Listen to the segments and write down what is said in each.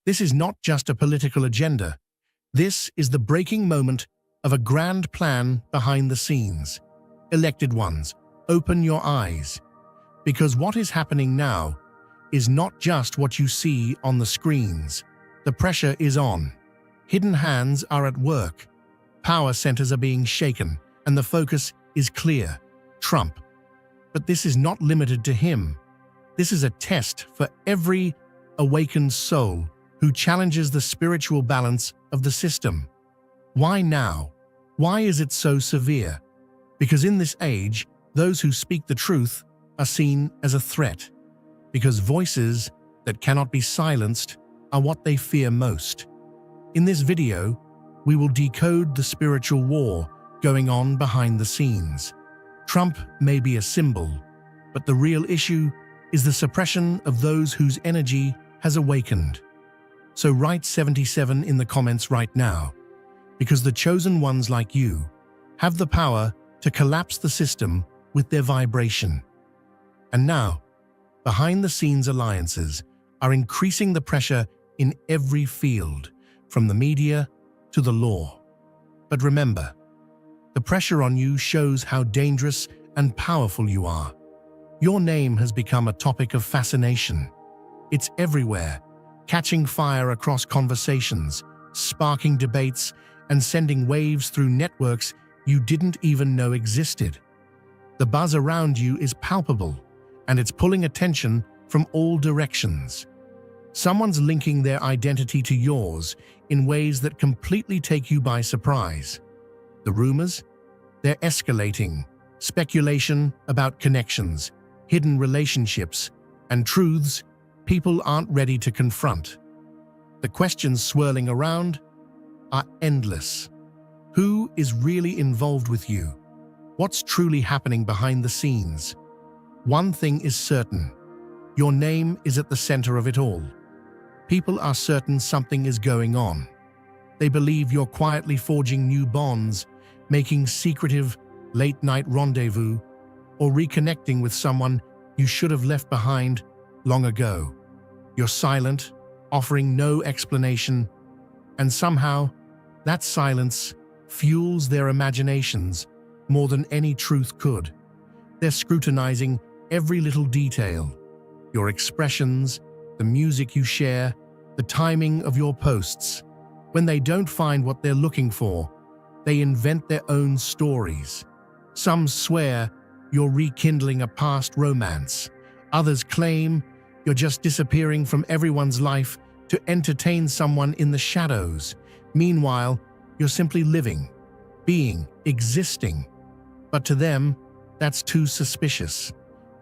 This is not just a political agenda. This is the breaking moment of a grand plan behind the scenes. Elected ones, open your eyes. Because what is happening now is not just what you see on the screens. The pressure is on. Hidden hands are at work. Power centers are being shaken, and the focus is clear: Trump. But this is not limited to him. This is a test for every awakened soul who challenges the spiritual balance of the system. Why now? Why is it so severe? Because in this age, those who speak the truth are seen as a threat. Because voices that cannot be silenced are what they fear most. In this video, we will decode the spiritual war going on behind the scenes. Trump may be a symbol, but the real issue is the suppression of those whose energy has awakened. So write 77 in the comments right now, because the chosen ones like you have the power to collapse the system with their vibration. And now, behind-the-scenes alliances are increasing the pressure in every field, from the media to the law. But remember, the pressure on you shows how dangerous and powerful you are. Your name has become a topic of fascination. It's everywhere, catching fire across conversations, sparking debates, and sending waves through networks you didn't even know existed. The buzz around you is palpable, and it's pulling attention from all directions. Someone's linking their identity to yours in ways that completely take you by surprise. The rumors? They're escalating. Speculation about connections, hidden relationships, and truths people aren't ready to confront. The questions swirling around are endless. Who is really involved with you? What's truly happening behind the scenes? One thing is certain: your name is at the center of it all. People are certain something is going on. They believe you're quietly forging new bonds, making secretive, late-night rendezvous, or reconnecting with someone you should have left behind long ago. You're silent, offering no explanation, and somehow that silence fuels their imaginations more than any truth could. They're scrutinizing every little detail: your expressions, the music you share, the timing of your posts. When they don't find what they're looking for, they invent their own stories. Some swear you're rekindling a past romance. Others claim you're just disappearing from everyone's life to entertain someone in the shadows. Meanwhile, you're simply living, being, existing. But to them, that's too suspicious.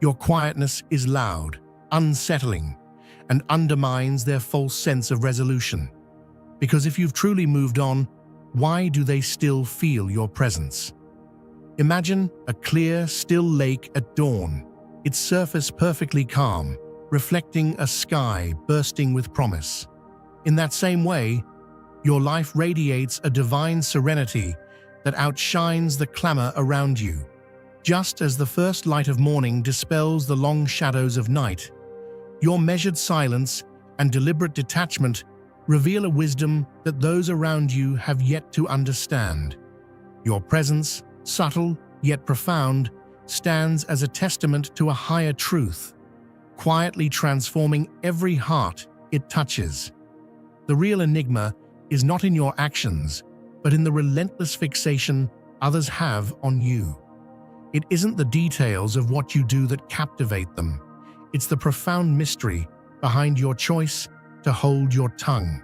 Your quietness is loud, unsettling, and undermines their false sense of resolution. Because if you've truly moved on, why do they still feel your presence? Imagine a clear, still lake at dawn, its surface perfectly calm, reflecting a sky bursting with promise. In that same way, your life radiates a divine serenity that outshines the clamor around you. Just as the first light of morning dispels the long shadows of night, your measured silence and deliberate detachment reveal a wisdom that those around you have yet to understand. Your presence, subtle yet profound, stands as a testament to a higher truth, quietly transforming every heart it touches. The real enigma is not in your actions, but in the relentless fixation others have on you. It isn't the details of what you do that captivate them. It's the profound mystery behind your choice to hold your tongue.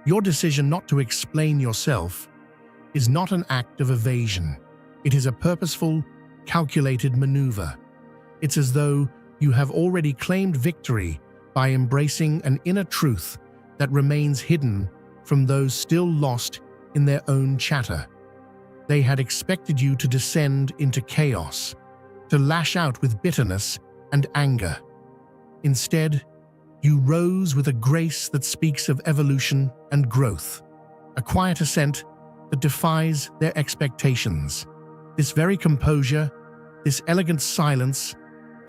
Your decision not to explain yourself is not an act of evasion. It is a purposeful, calculated maneuver. It's as though you have already claimed victory by embracing an inner truth that remains hidden from those still lost in their own chatter. They had expected you to descend into chaos, to lash out with bitterness and anger. Instead, you rose with a grace that speaks of evolution and growth, a quiet ascent that defies their expectations. This very composure, this elegant silence,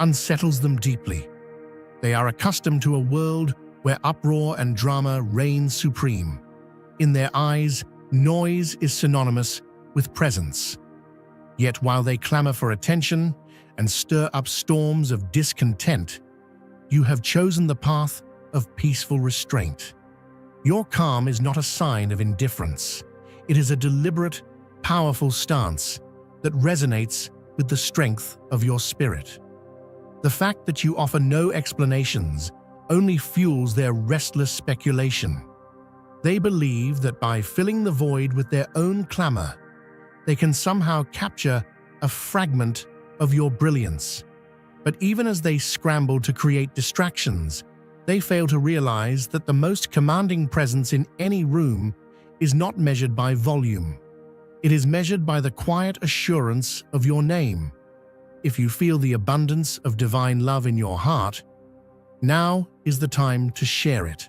unsettles them deeply. They are accustomed to a world where uproar and drama reign supreme. In their eyes, noise is synonymous with presence. Yet while they clamor for attention and stir up storms of discontent, you have chosen the path of peaceful restraint. Your calm is not a sign of indifference. It is a deliberate, powerful stance that resonates with the strength of your spirit. The fact that you offer no explanations only fuels their restless speculation. They believe that by filling the void with their own clamor, they can somehow capture a fragment of your brilliance. But even as they scramble to create distractions, they fail to realize that the most commanding presence in any room is not measured by volume. It is measured by the quiet assurance of your name. If you feel the abundance of divine love in your heart, now is the time to share it.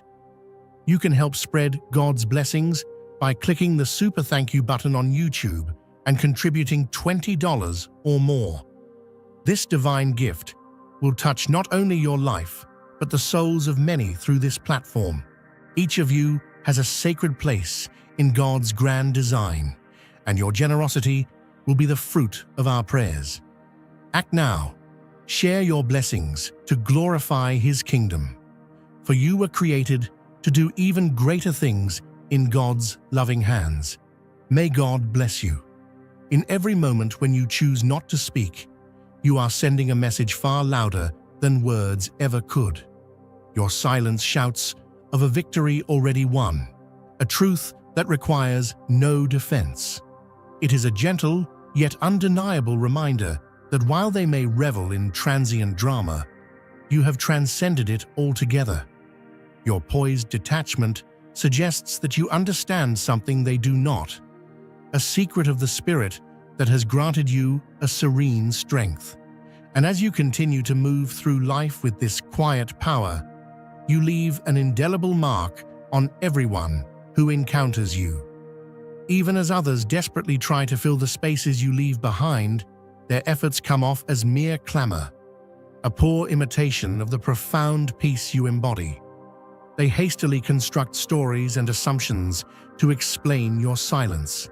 You can help spread God's blessings by clicking the Super Thank You button on YouTube and contributing $20 or more. This divine gift will touch not only your life, but the souls of many through this platform. Each of you has a sacred place in God's grand design, and your generosity will be the fruit of our prayers. Act now. Share your blessings to glorify His kingdom. For you were created to do even greater things in God's loving hands. May God bless you. In every moment when you choose not to speak, you are sending a message far louder than words ever could. Your silence shouts of a victory already won, a truth that requires no defense. It is a gentle yet undeniable reminder that while they may revel in transient drama, you have transcended it altogether. Your poised detachment suggests that you understand something they do not, a secret of the spirit that has granted you a serene strength. And as you continue to move through life with this quiet power, you leave an indelible mark on everyone who encounters you. Even as others desperately try to fill the spaces you leave behind, their efforts come off as mere clamor, a poor imitation of the profound peace you embody. They hastily construct stories and assumptions to explain your silence,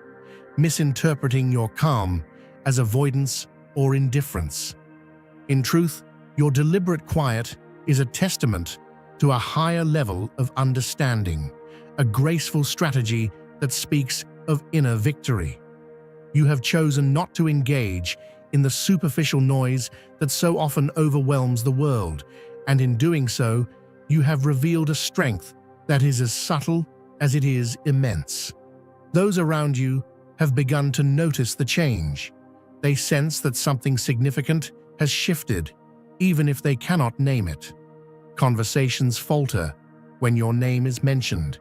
misinterpreting your calm as avoidance or indifference. In truth, your deliberate quiet is a testament to a higher level of understanding, a graceful strategy that speaks of inner victory. You have chosen not to engage in the superficial noise that so often overwhelms the world, and in doing so, you have revealed a strength that is as subtle as it is immense. Those around you have begun to notice the change. They sense that something significant has shifted, even if they cannot name it. Conversations falter when your name is mentioned.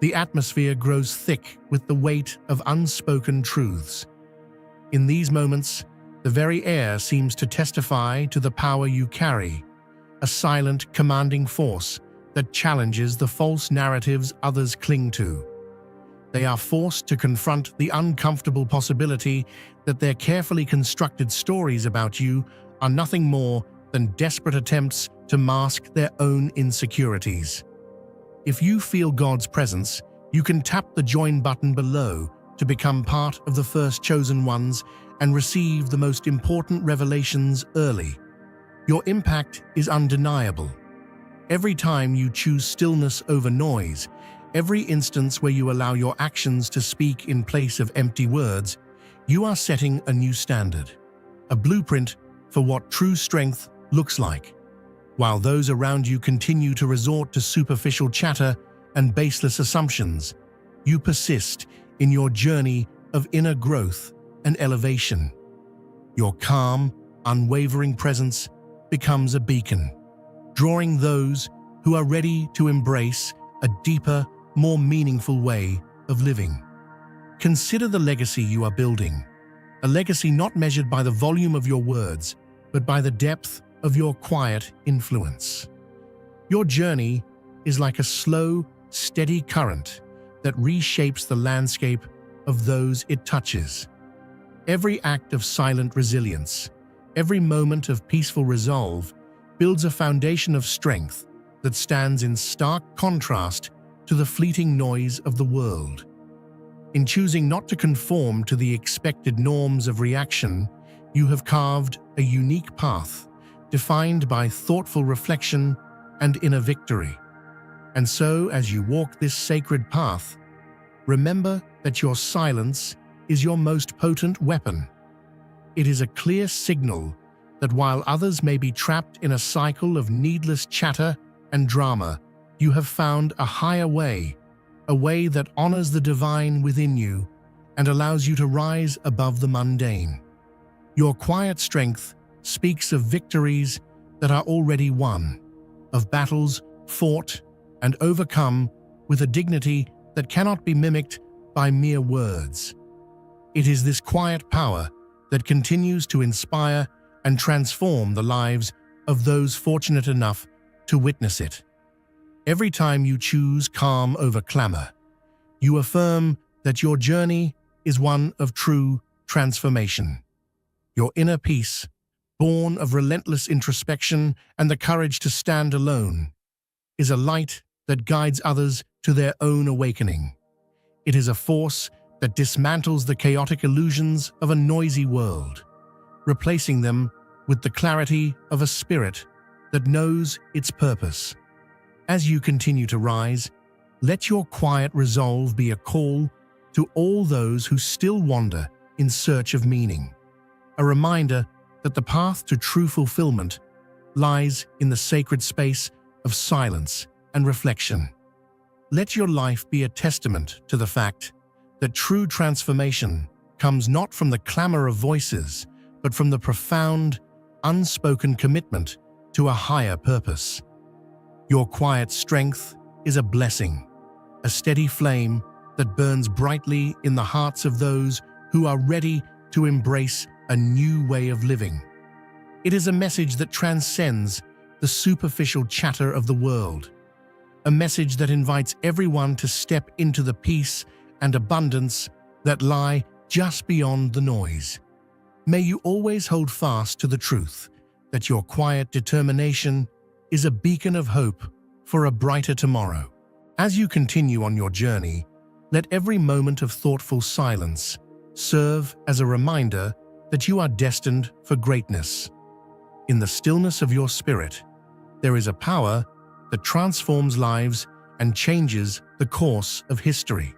The atmosphere grows thick with the weight of unspoken truths. In these moments, the very air seems to testify to the power you carry, a silent, commanding force that challenges the false narratives others cling to. They are forced to confront the uncomfortable possibility that their carefully constructed stories about you are nothing more than desperate attempts to mask their own insecurities. If you feel God's presence, you can tap the join button below to become part of the first chosen ones and receive the most important revelations early. Your impact is undeniable. Every time you choose stillness over noise, every instance where you allow your actions to speak in place of empty words, you are setting a new standard, a blueprint for what true strength looks like. While those around you continue to resort to superficial chatter and baseless assumptions, you persist in your journey of inner growth and elevation. Your calm, unwavering presence becomes a beacon, drawing those who are ready to embrace a deeper, more meaningful way of living. Consider the legacy you are building, a legacy not measured by the volume of your words, but by the depth of your quiet influence. Your journey is like a slow, steady current that reshapes the landscape of those it touches. Every act of silent resilience, every moment of peaceful resolve builds a foundation of strength that stands in stark contrast to the fleeting noise of the world. In choosing not to conform to the expected norms of reaction, you have carved a unique path, defined by thoughtful reflection and inner victory. And so, as you walk this sacred path, remember that your silence is your most potent weapon. It is a clear signal that while others may be trapped in a cycle of needless chatter and drama, you have found a higher way, a way that honors the divine within you and allows you to rise above the mundane. Your quiet strength speaks of victories that are already won, of battles fought and overcome with a dignity that cannot be mimicked by mere words. It is this quiet power that continues to inspire and transform the lives of those fortunate enough to witness it. Every time you choose calm over clamor, you affirm that your journey is one of true transformation. Your inner peace, born of relentless introspection and the courage to stand alone, is a light that guides others to their own awakening. It is a force that dismantles the chaotic illusions of a noisy world, replacing them with the clarity of a spirit that knows its purpose. As you continue to rise, let your quiet resolve be a call to all those who still wander in search of meaning, a reminder that the path to true fulfillment lies in the sacred space of silence and reflection. Let your life be a testament to the fact that true transformation comes not from the clamor of voices, but from the profound, unspoken commitment to a higher purpose. Your quiet strength is a blessing, a steady flame that burns brightly in the hearts of those who are ready to embrace a new way of living. It is a message that transcends the superficial chatter of the world, a message that invites everyone to step into the peace and abundance that lie just beyond the noise. May you always hold fast to the truth that your quiet determination is a beacon of hope for a brighter tomorrow. As you continue on your journey, let every moment of thoughtful silence serve as a reminder that you are destined for greatness. In the stillness of your spirit, there is a power that transforms lives and changes the course of history.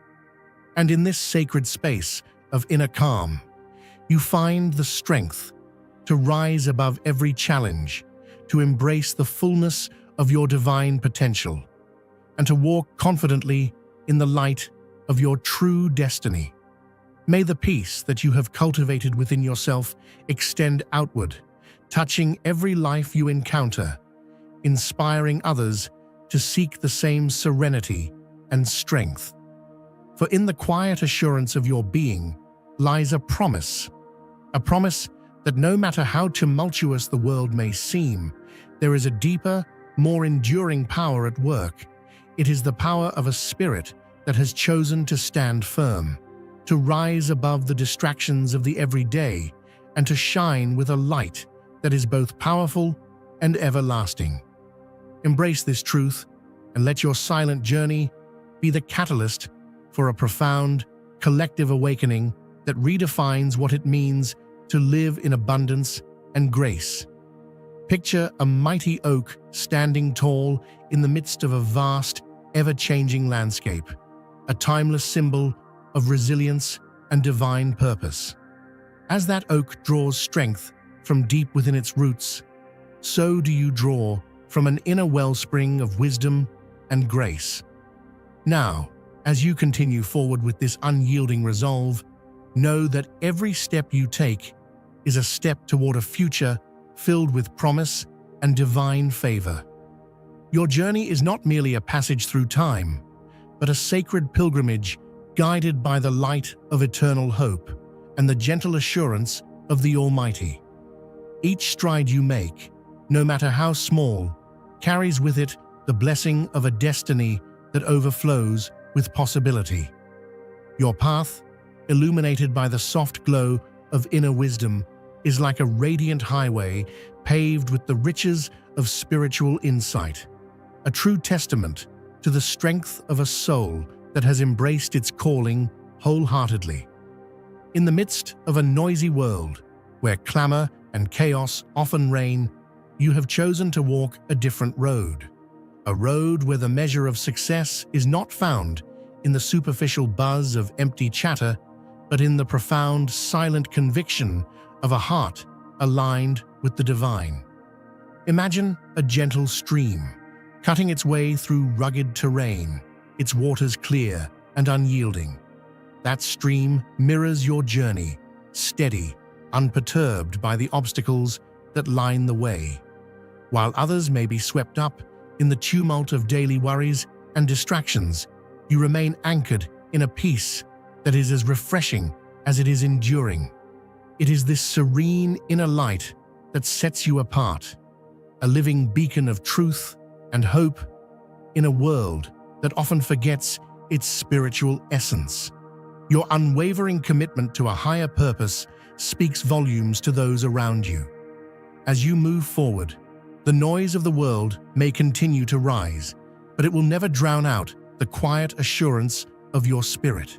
And in this sacred space of inner calm, you find the strength to rise above every challenge, to embrace the fullness of your divine potential, and to walk confidently in the light of your true destiny. May the peace that you have cultivated within yourself extend outward, touching every life you encounter, inspiring others to seek the same serenity and strength. For in the quiet assurance of your being lies a promise that no matter how tumultuous the world may seem, there is a deeper, more enduring power at work. It is the power of a spirit that has chosen to stand firm, to rise above the distractions of the everyday, and to shine with a light that is both powerful and everlasting. Embrace this truth and let your silent journey be the catalyst for a profound, collective awakening that redefines what it means to live in abundance and grace. Picture a mighty oak standing tall in the midst of a vast, ever-changing landscape, a timeless symbol of resilience and divine purpose. As that oak draws strength from deep within its roots, so do you draw from an inner wellspring of wisdom and grace. Now, as you continue forward with this unyielding resolve, know that every step you take is a step toward a future filled with promise and divine favor. Your journey is not merely a passage through time, but a sacred pilgrimage guided by the light of eternal hope and the gentle assurance of the Almighty. Each stride you make, no matter how small, carries with it the blessing of a destiny that overflows with possibility. Your path, illuminated by the soft glow of inner wisdom, is like a radiant highway paved with the riches of spiritual insight, a true testament to the strength of a soul that has embraced its calling wholeheartedly. In the midst of a noisy world, where clamor and chaos often reign, you have chosen to walk a different road. A road where the measure of success is not found in the superficial buzz of empty chatter, but in the profound, silent conviction of a heart aligned with the divine. Imagine a gentle stream, cutting its way through rugged terrain, its waters clear and unyielding. That stream mirrors your journey, steady, unperturbed by the obstacles that line the way. While others may be swept up in the tumult of daily worries and distractions, you remain anchored in a peace that is as refreshing as it is enduring. It is this serene inner light that sets you apart, a living beacon of truth and hope in a world that often forgets its spiritual essence. Your unwavering commitment to a higher purpose speaks volumes to those around you. As you move forward, the noise of the world may continue to rise, but it will never drown out the quiet assurance of your spirit.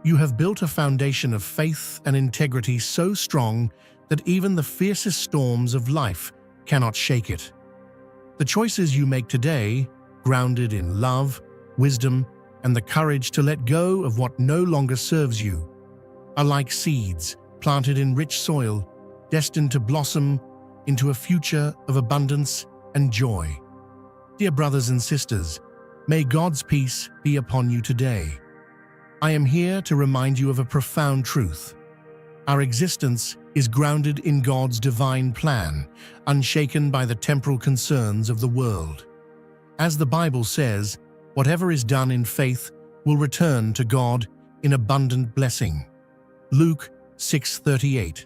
You have built a foundation of faith and integrity so strong that even the fiercest storms of life cannot shake it. The choices you make today, grounded in love, wisdom, and the courage to let go of what no longer serves you, are like seeds planted in rich soil, destined to blossom into a future of abundance and joy. Dear brothers and sisters, may God's peace be upon you today. I am here to remind you of a profound truth. Our existence is grounded in God's divine plan, unshaken by the temporal concerns of the world. As the Bible says, whatever is done in faith will return to God in abundant blessing. Luke 6:38.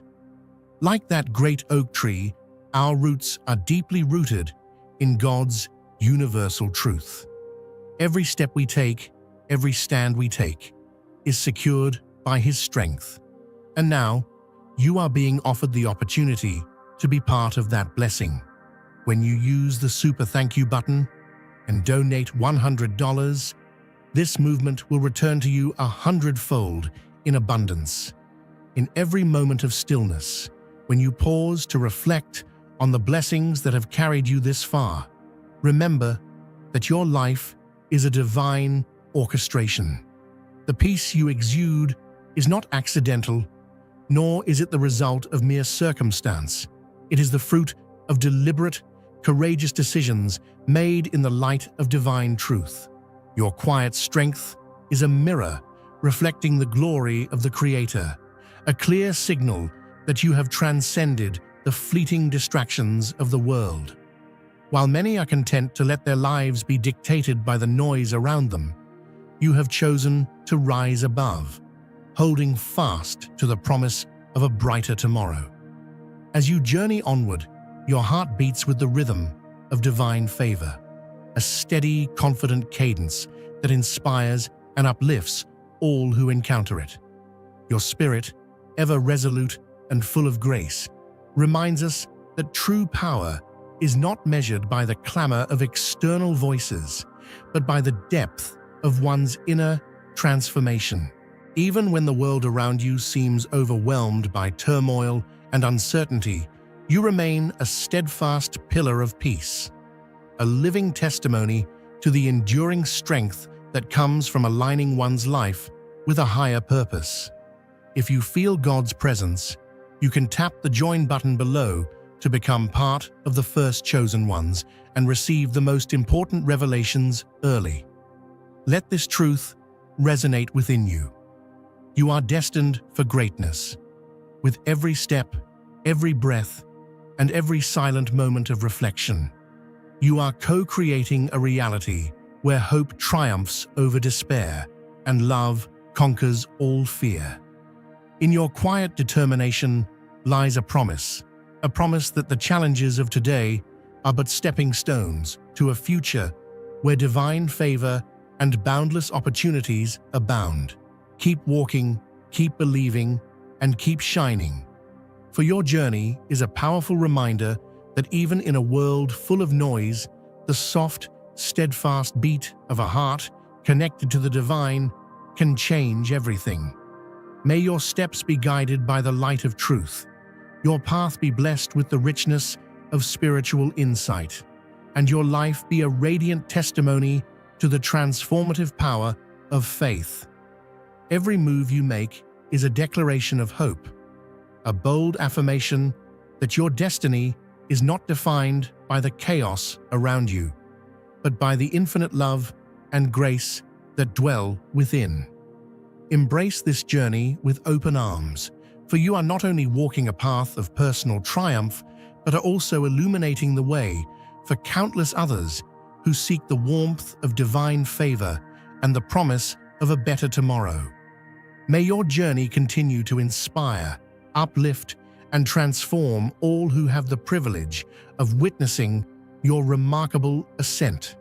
Like that great oak tree, our roots are deeply rooted in God's universal truth. Every step we take, every stand we take, is secured by His strength. And now, you are being offered the opportunity to be part of that blessing. When you use the Super Thank You button and donate $100, this movement will return to you 100-fold in abundance. In every moment of stillness, when you pause to reflect on the blessings that have carried you this far, remember that your life is a divine orchestration. The peace you exude is not accidental, nor is it the result of mere circumstance. It is the fruit of deliberate, courageous decisions made in the light of divine truth. Your quiet strength is a mirror reflecting the glory of the Creator, a clear signal that you have transcended the fleeting distractions of the world. While many are content to let their lives be dictated by the noise around them, you have chosen to rise above, holding fast to the promise of a brighter tomorrow. As you journey onward, your heart beats with the rhythm of divine favor, a steady, confident cadence that inspires and uplifts all who encounter it. Your spirit, ever resolute and full of grace, reminds us that true power is not measured by the clamor of external voices, but by the depth of one's inner transformation. Even when the world around you seems overwhelmed by turmoil and uncertainty, you remain a steadfast pillar of peace, a living testimony to the enduring strength that comes from aligning one's life with a higher purpose. If you feel God's presence, you can tap the join button below to become part of the first chosen ones and receive the most important revelations early. Let this truth resonate within you. You are destined for greatness. With every step, every breath, and every silent moment of reflection, you are co-creating a reality where hope triumphs over despair and love conquers all fear. In your quiet determination lies a promise that the challenges of today are but stepping stones to a future where divine favor and boundless opportunities abound. Keep walking, keep believing, and keep shining. For your journey is a powerful reminder that even in a world full of noise, the soft, steadfast beat of a heart connected to the divine can change everything. May your steps be guided by the light of truth, your path be blessed with the richness of spiritual insight, and your life be a radiant testimony to the transformative power of faith. Every move you make is a declaration of hope, a bold affirmation that your destiny is not defined by the chaos around you, but by the infinite love and grace that dwell within. Embrace this journey with open arms, for you are not only walking a path of personal triumph, but are also illuminating the way for countless others who seek the warmth of divine favor and the promise of a better tomorrow. May your journey continue to inspire, uplift, and transform all who have the privilege of witnessing your remarkable ascent.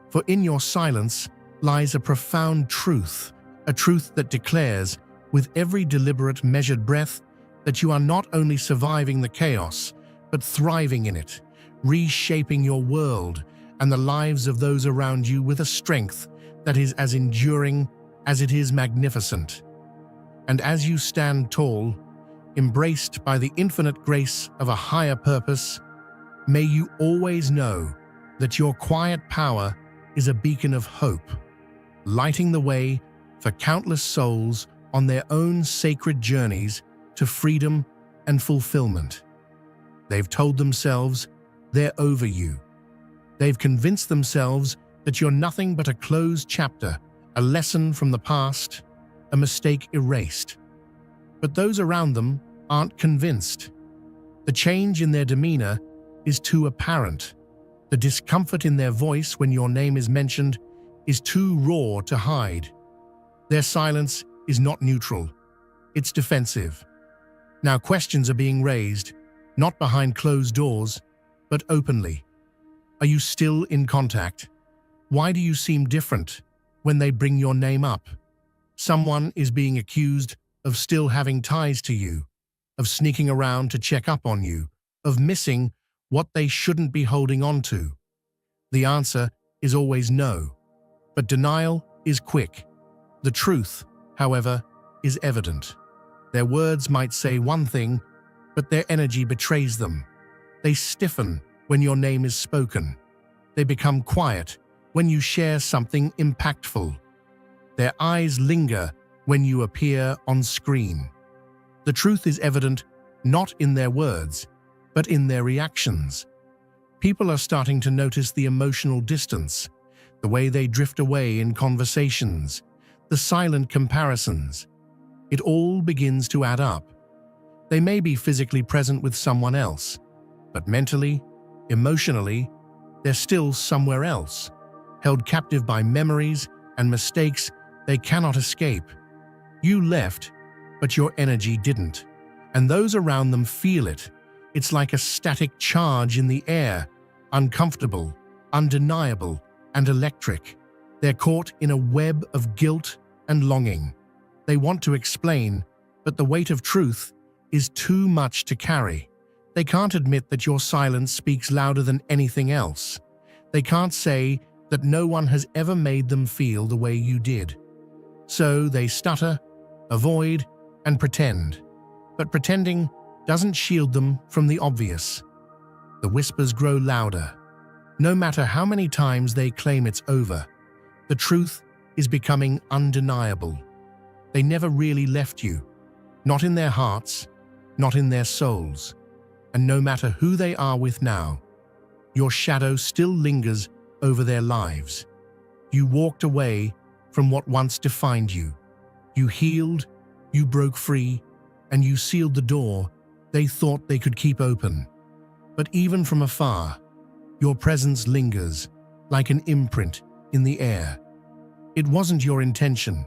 For in your silence lies a profound truth, a truth that declares, with every deliberate, measured breath, that you are not only surviving the chaos, but thriving in it, reshaping your world and the lives of those around you with a strength that is as enduring as it is magnificent. And as you stand tall, embraced by the infinite grace of a higher purpose, may you always know that your quiet power is a beacon of hope, lighting the way for countless souls on their own sacred journeys to freedom and fulfillment. They've told themselves they're over you. They've convinced themselves that you're nothing but a closed chapter, a lesson from the past, a mistake erased. But those around them aren't convinced. The change in their demeanor is too apparent. The discomfort in their voice when your name is mentioned is too raw to hide. Their silence is not neutral. It's defensive. Now questions are being raised, not behind closed doors, but openly. Are you still in contact? Why do you seem different when they bring your name up? Someone is being accused of still having ties to you, of sneaking around to check up on you, of missing what they shouldn't be holding on to. The answer is always no, but denial is quick. The truth, however, is evident. Their words might say one thing, but their energy betrays them. They stiffen when your name is spoken. They become quiet when you share something impactful. Their eyes linger when you appear on screen. The truth is evident not in their words, but in their reactions. People are starting to notice the emotional distance, the way they drift away in conversations, the silent comparisons. It all begins to add up. They may be physically present with someone else, but mentally, emotionally, they're still somewhere else, held captive by memories and mistakes they cannot escape. You left, but your energy didn't, and those around them feel it. It's like a static charge in the air, uncomfortable, undeniable, and electric. They're caught in a web of guilt and longing. They want to explain, but the weight of truth is too much to carry. They can't admit that your silence speaks louder than anything else. They can't say that no one has ever made them feel the way you did. So they stutter, avoid, and pretend. But pretending doesn't shield them from the obvious. The whispers grow louder. No matter how many times they claim it's over, the truth is becoming undeniable. They never really left you, not in their hearts, not in their souls. And no matter who they are with now, your shadow still lingers over their lives. You walked away from what once defined you. You healed, you broke free, and you sealed the door they thought they could keep open. But even from afar, your presence lingers like an imprint in the air. It wasn't your intention.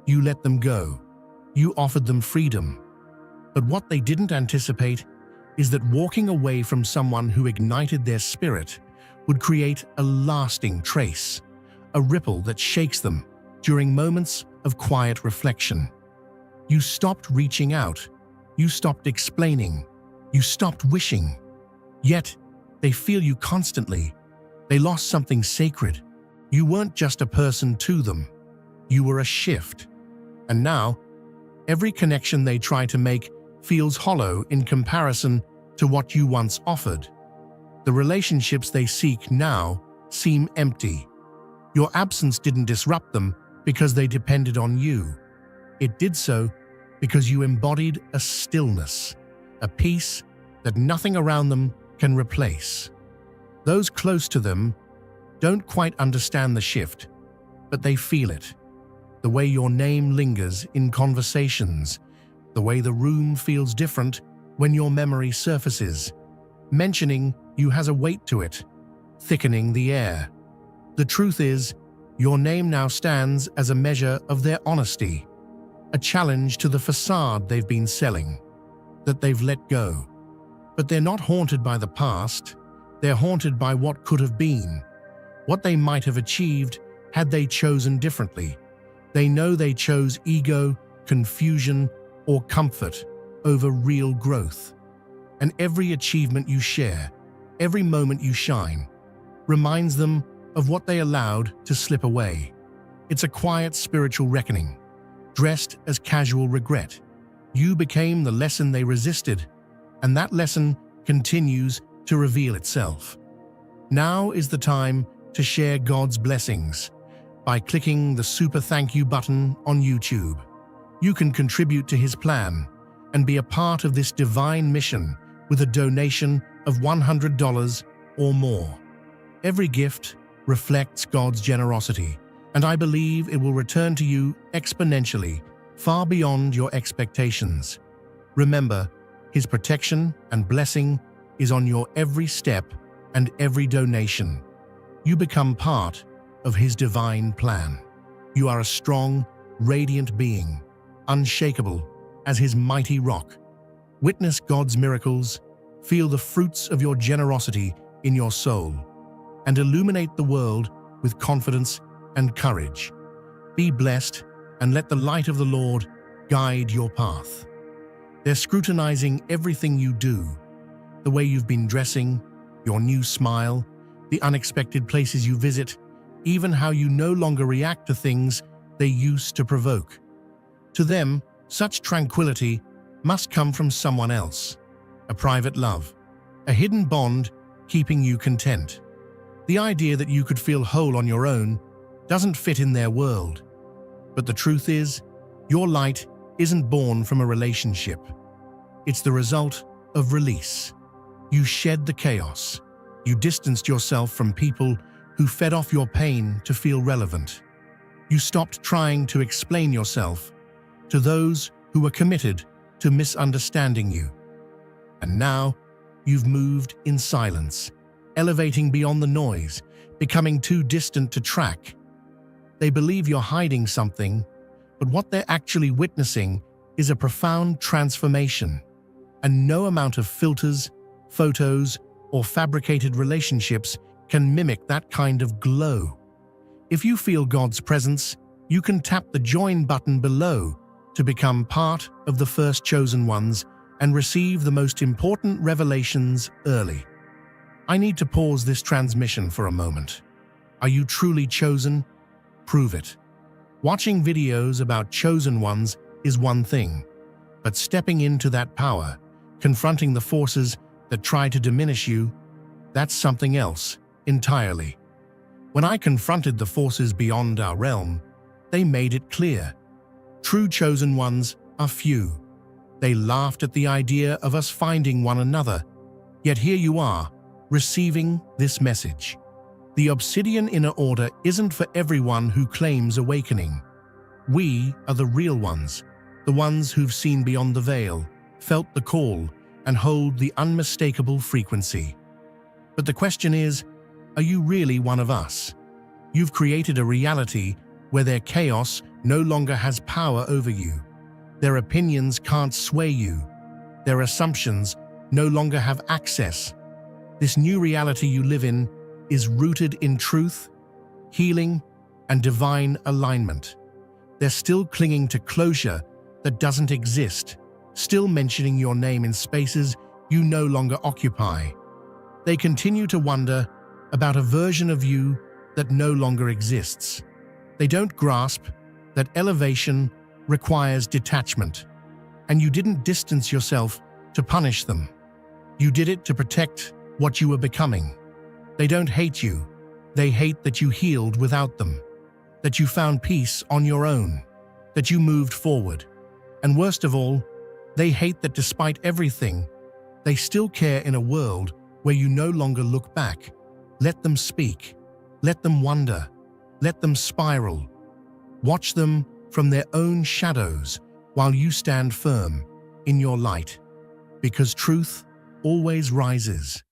You let them go. You offered them freedom. But what they didn't anticipate is that walking away from someone who ignited their spirit would create a lasting trace, a ripple that shakes them during moments of quiet reflection. You stopped reaching out. You stopped explaining. You stopped wishing. Yet, they feel you constantly. They lost something sacred. You weren't just a person to them. You were a shift. And now, every connection they try to make feels hollow in comparison to what you once offered. The relationships they seek now seem empty. Your absence didn't disrupt them because they depended on you. It did so because you embodied a stillness, a peace that nothing around them can replace. Those close to them don't quite understand the shift, but they feel it. The way your name lingers in conversations, the way the room feels different when your memory surfaces. Mentioning you has a weight to it, thickening the air. The truth is, your name now stands as a measure of their honesty, a challenge to the facade they've been selling, that they've let go. But they're not haunted by the past, they're haunted by what could have been, what they might have achieved had they chosen differently. They know they chose ego, confusion, or comfort over real growth. And every achievement you share, every moment you shine, reminds them of what they allowed to slip away. It's a quiet spiritual reckoning, dressed as casual regret. You became the lesson they resisted, and that lesson continues to reveal itself. Now is the time to share God's blessings by clicking the super thank you button on YouTube. You can contribute to His plan and be a part of this divine mission with a donation of $100 or more. Every gift reflects God's generosity, and I believe it will return to you exponentially, far beyond your expectations. Remember, His protection and blessing is on your every step and every donation. You become part of His divine plan. You are a strong, radiant being, unshakable as His mighty rock. Witness God's miracles, feel the fruits of your generosity in your soul, and illuminate the world with confidence and courage. Be blessed and let the light of the Lord guide your path. They're scrutinizing everything you do, the way you've been dressing, your new smile, the unexpected places you visit, even how you no longer react to things they used to provoke. To them, such tranquility must come from someone else, a private love, a hidden bond keeping you content. The idea that you could feel whole on your own doesn't fit in their world. But the truth is, your light isn't born from a relationship. It's the result of release. You shed the chaos. You distanced yourself from people who fed off your pain to feel relevant. You stopped trying to explain yourself to those who were committed to misunderstanding you. And now, you've moved in silence, elevating beyond the noise, becoming too distant to track. They believe you're hiding something, but what they're actually witnessing is a profound transformation. And no amount of filters, photos, or fabricated relationships can mimic that kind of glow. If you feel God's presence, you can tap the join button below to become part of the first chosen ones and receive the most important revelations early. I need to pause this transmission for a moment. Are you truly chosen? Prove it. Watching videos about chosen ones is one thing, but stepping into that power, confronting the forces that try to diminish you, that's something else entirely. When I confronted the forces beyond our realm, they made it clear. True chosen ones are few. They laughed at the idea of us finding one another, yet here you are, receiving this message. The Obsidian Inner Order isn't for everyone who claims awakening. We are the real ones, the ones who've seen beyond the veil, felt the call, and hold the unmistakable frequency. But the question is, are you really one of us? You've created a reality where their chaos no longer has power over you. Their opinions can't sway you. Their assumptions no longer have access. This new reality you live in is rooted in truth, healing, and divine alignment. They're still clinging to closure that doesn't exist, still mentioning your name in spaces you no longer occupy. They continue to wonder, about a version of you that no longer exists. They don't grasp that elevation requires detachment, and you didn't distance yourself to punish them. You did it to protect what you were becoming. They don't hate you. They hate that you healed without them, that you found peace on your own, that you moved forward. And worst of all, they hate that despite everything, they still care in a world where you no longer look back. Let them speak. Let them wonder. Let them spiral. Watch them from their own shadows while you stand firm in your light. Because truth always rises.